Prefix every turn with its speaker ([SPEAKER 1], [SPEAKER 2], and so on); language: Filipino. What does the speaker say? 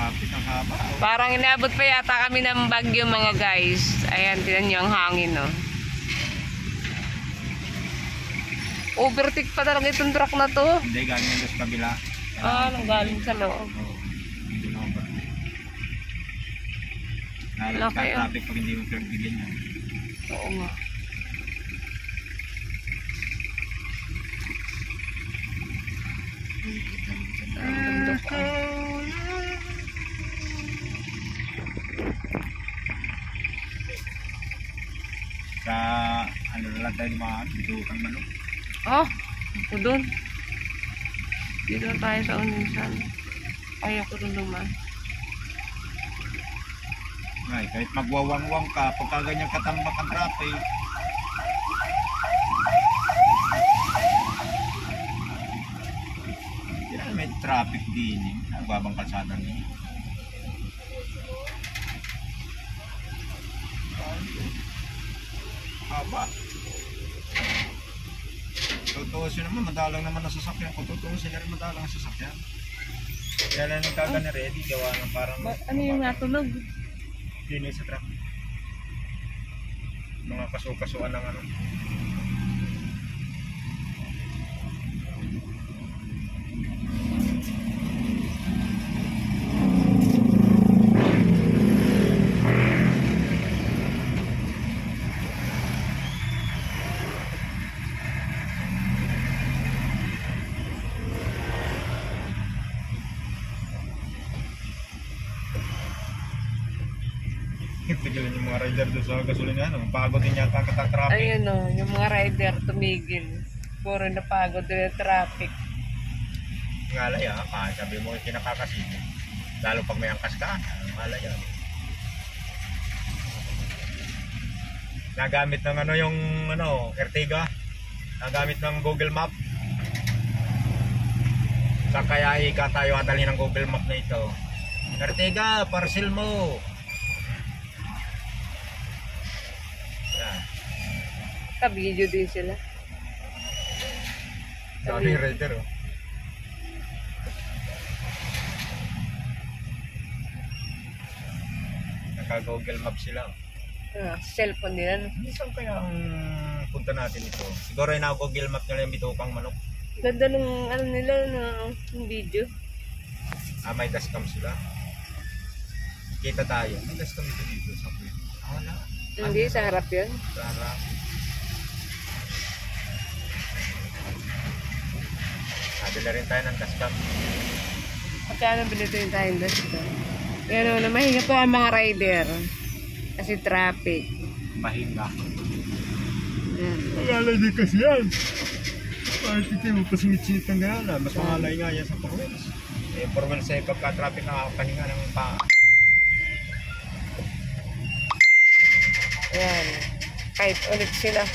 [SPEAKER 1] traffic ang haba.
[SPEAKER 2] Parang inabot pa yata kami ng bagyo mga guys. Ayan, tinan nyo ang hangin, no. Overtake pa talaga itong truck na to.
[SPEAKER 1] Hindi, galing doon sa kabila.
[SPEAKER 2] Nanggaling sa loob.
[SPEAKER 1] Oo. Hindi na overtake. Nalagay
[SPEAKER 2] Okay,
[SPEAKER 1] traffic pag hindi mo bigyan yan.
[SPEAKER 2] Oo nga.
[SPEAKER 1] Sa ano na lang tayo mga bitukan manok.
[SPEAKER 2] Ito dun. Dito tayo sa Unisan. Ayaw ko rin naman.
[SPEAKER 1] Ay, kahit magwawangwang ka, pagka ganyan katambak ang traffic, yan, may traffic din eh. Nagbabang kalsada niya. Haba. Tutuusin naman, madalang naman ang sasakyan. Kung tutuusin na rin madalang ang sasakyan. Kaya lang nagkaga na ready, gawa ng parang...
[SPEAKER 2] Ano yung natulog?
[SPEAKER 1] Linis sa truck. Mga kaso-kasuan ng ano. Tigilan yung mga rider doon sa gasolina, pagod din yata kata-traffic.
[SPEAKER 2] Ayun o, yung mga rider tumigil. Puro napagod din yung traffic.
[SPEAKER 1] Ngalay sabi mo kinakakasin. Lalo pag may angkas ka, ngalay Nagamit ng ano yung Ertiga. Nagamit ng Google Map. Sa kaya tayo adalhin ng Google Map na ito. Ertiga, parcel mo.
[SPEAKER 2] Ka-video din sila.
[SPEAKER 1] Daming rider Naka-Google Map sila.
[SPEAKER 2] Cellphone nila.
[SPEAKER 1] Saan kaya ang punta natin ito? Siguro ay na-Google Map nila yung Bitokang Manok.
[SPEAKER 2] Ganda ng ano nila ng video.
[SPEAKER 1] May dashcam sila. Kita tayo. May dashcam ito dito sa puwet. Wala.
[SPEAKER 2] Hindi, sa harap yun.
[SPEAKER 1] Sa harap. Nabila rin tayo ng dashcam.
[SPEAKER 2] Magkano bilito yung tayong dashcam? Yan o, mahinga po ang mga rider. Kasi traffic.
[SPEAKER 1] Mahinga.
[SPEAKER 2] Yan.
[SPEAKER 1] din kasi yan. Bakit ito mo pasungit-singit ng gana? Mas mahalay nga yan sa Porwels. Porwels ay pagka-traffic nakakapahinga ng paa.
[SPEAKER 2] Ayan. Kahit ulit sila.